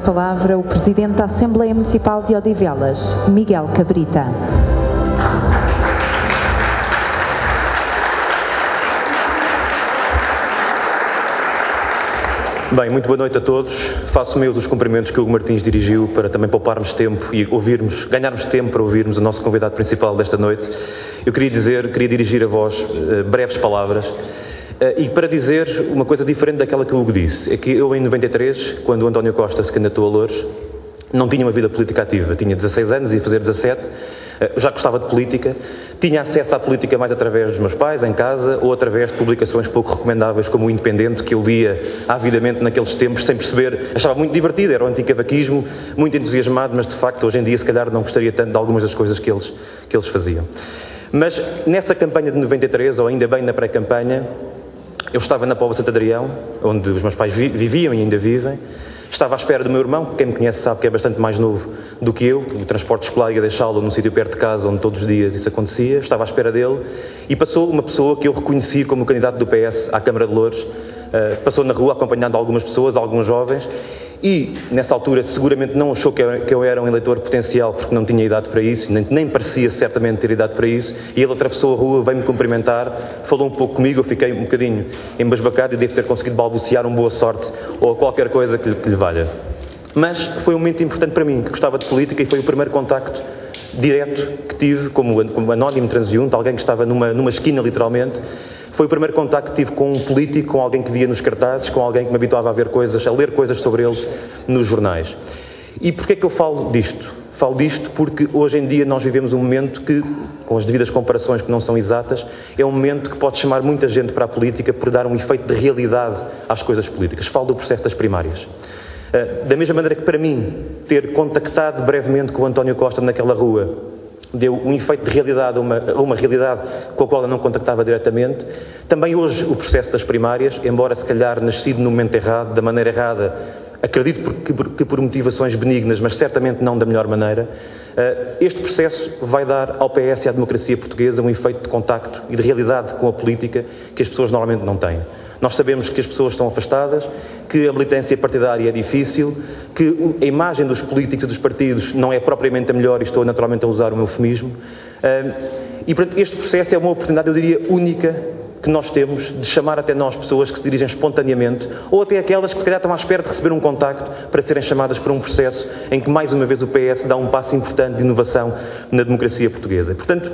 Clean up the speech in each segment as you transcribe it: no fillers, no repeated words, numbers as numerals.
palavra o Presidente da Assembleia Municipal de Odivelas, Miguel Cabrita. Bem, muito boa noite a todos. Faço meus os cumprimentos que o Hugo Martins dirigiu para também pouparmos tempo e ganharmos tempo para ouvirmos o nosso convidado principal desta noite. Eu queria dirigir a vós breves palavras e para dizer uma coisa diferente daquela que o Hugo disse. É que eu, em 93, quando o António Costa se candidatou a Loures, não tinha uma vida política ativa. Tinha 16 anos, ia fazer 17, já gostava de política. Tinha acesso à política mais através dos meus pais, em casa, ou através de publicações pouco recomendáveis como o Independente, que eu lia avidamente naqueles tempos, sem perceber. Achava muito divertido, era o anticavaquismo, muito entusiasmado, mas de facto hoje em dia se calhar não gostaria tanto de algumas das coisas que eles faziam. Mas nessa campanha de 93, ou ainda bem na pré-campanha, eu estava na Póvoa de Santo Adrião, onde os meus pais viviam e ainda vivem. Estava à espera do meu irmão, quem me conhece sabe que é bastante mais novo do que eu. O transporte escolar ia deixá-lo num sítio perto de casa, onde todos os dias isso acontecia. Estava à espera dele e passou uma pessoa que eu reconheci como candidato do PS à Câmara de Loures. Passou na rua acompanhando algumas pessoas, alguns jovens, e nessa altura seguramente não achou que eu era um eleitor potencial, porque não tinha idade para isso, nem parecia certamente ter idade para isso, e ele atravessou a rua, veio-me cumprimentar, falou um pouco comigo, eu fiquei um bocadinho embasbacado e devo ter conseguido balbuciar um boa sorte ou qualquer coisa que lhe valha. Mas foi um momento importante para mim, que gostava de política, e foi o primeiro contacto direto que tive como anónimo transeunte, alguém que estava numa esquina literalmente. Foi o primeiro contacto que tive com um político, com alguém que via nos cartazes, com alguém que me habituava a ler coisas sobre ele nos jornais. E porquê é que eu falo disto? Falo disto porque hoje em dia nós vivemos um momento que, com as devidas comparações que não são exatas, é um momento que pode chamar muita gente para a política por dar um efeito de realidade às coisas políticas. Falo do processo das primárias. Da mesma maneira que para mim, ter contactado brevemente com o António Costa naquela rua deu um efeito de realidade a uma realidade com a qual eu não contactava diretamente, também hoje o processo das primárias, embora se calhar nascido no momento errado, da maneira errada, acredito que por motivações benignas, mas certamente não da melhor maneira, este processo vai dar ao PS e à democracia portuguesa um efeito de contacto e de realidade com a política que as pessoas normalmente não têm. Nós sabemos que as pessoas estão afastadas, que a militância partidária é difícil, que a imagem dos políticos e dos partidos não é propriamente a melhor, e estou naturalmente a usar um eufemismo. E, portanto, este processo é uma oportunidade, eu diria, única que nós temos de chamar até nós pessoas que se dirigem espontaneamente, ou até aquelas que se calhar estão à espera de receber um contacto para serem chamadas para um processo em que, mais uma vez, o PS dá um passo importante de inovação na democracia portuguesa. Portanto,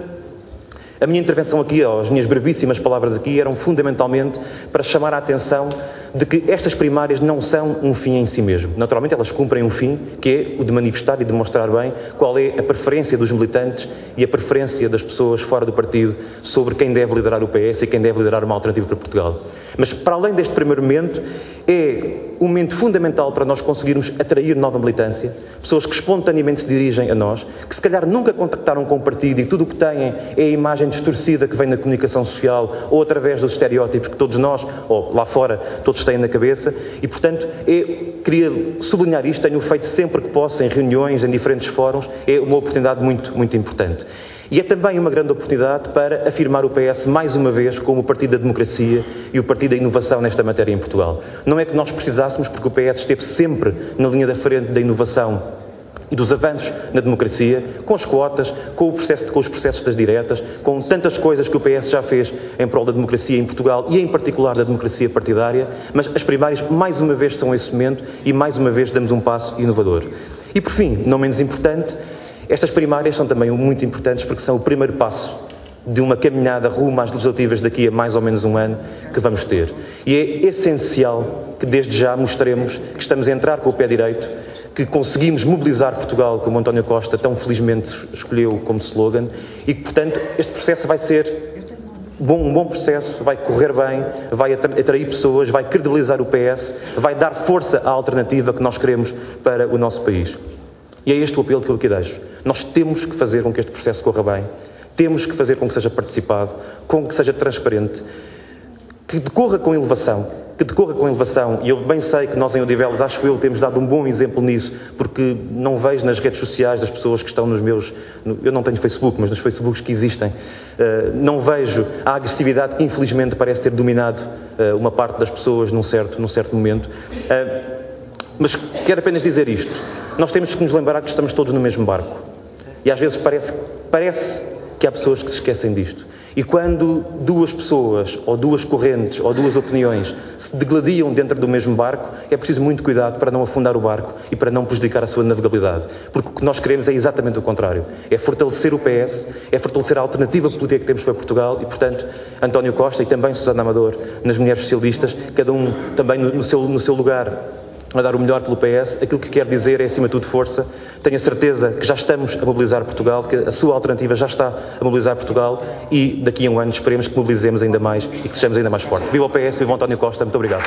a minha intervenção aqui, as minhas brevíssimas palavras aqui, eram fundamentalmente para chamar a atenção de que estas primárias não são um fim em si mesmo. Naturalmente elas cumprem um fim, que é o de manifestar e demonstrar bem qual é a preferência dos militantes e a preferência das pessoas fora do partido sobre quem deve liderar o PS e quem deve liderar uma alternativa para Portugal. Mas, para além deste primeiro momento, é um momento fundamental para nós conseguirmos atrair nova militância, pessoas que espontaneamente se dirigem a nós, que se calhar nunca contactaram com o partido e tudo o que têm é a imagem distorcida que vem na comunicação social ou através dos estereótipos que todos nós, ou lá fora, todos têm na cabeça, e portanto queria sublinhar isto, tenho feito sempre que posso em reuniões, em diferentes fóruns, é uma oportunidade muito, muito importante. E é também uma grande oportunidade para afirmar o PS mais uma vez como o partido da democracia e o partido da inovação nesta matéria em Portugal. Não é que nós precisássemos, porque o PS esteve sempre na linha da frente da inovação e dos avanços na democracia, com as quotas, com os processos das diretas, com tantas coisas que o PS já fez em prol da democracia em Portugal e em particular da democracia partidária, mas as primárias mais uma vez são esse momento e mais uma vez damos um passo inovador. E por fim, não menos importante, estas primárias são também muito importantes porque são o primeiro passo de uma caminhada rumo às legislativas daqui a mais ou menos um ano que vamos ter. E é essencial que desde já mostremos que estamos a entrar com o pé direito, que conseguimos mobilizar Portugal, como António Costa tão felizmente escolheu como slogan, e que, portanto, este processo vai ser um bom processo, vai correr bem, vai atrair pessoas, vai credibilizar o PS, vai dar força à alternativa que nós queremos para o nosso país. E é este o apelo que eu aqui deixo. Nós temos que fazer com que este processo corra bem, temos que fazer com que seja participado, com que seja transparente, que decorra com elevação, e eu bem sei que nós em Odivelas, acho eu, temos dado um bom exemplo nisso, porque não vejo nas redes sociais das pessoas que estão eu não tenho Facebook, mas nos Facebooks que existem, não vejo a agressividade que infelizmente parece ter dominado uma parte das pessoas num certo momento. Mas quero apenas dizer isto. Nós temos que nos lembrar que estamos todos no mesmo barco. E às vezes parece que há pessoas que se esquecem disto. E quando duas pessoas, ou duas correntes, ou duas opiniões se degladiam dentro do mesmo barco, é preciso muito cuidado para não afundar o barco e para não prejudicar a sua navegabilidade. Porque o que nós queremos é exatamente o contrário. É fortalecer o PS, é fortalecer a alternativa política que temos para Portugal e, portanto, António Costa e também Susana Amador, nas Mulheres Socialistas, cada um também no seu lugar a dar o melhor pelo PS, aquilo que quer dizer é, acima de tudo, força. Tenho a certeza que já estamos a mobilizar Portugal, que a sua alternativa já está a mobilizar Portugal e daqui a um ano esperemos que mobilizemos ainda mais e que sejamos ainda mais fortes. Viva o PS, viva o António Costa, muito obrigado.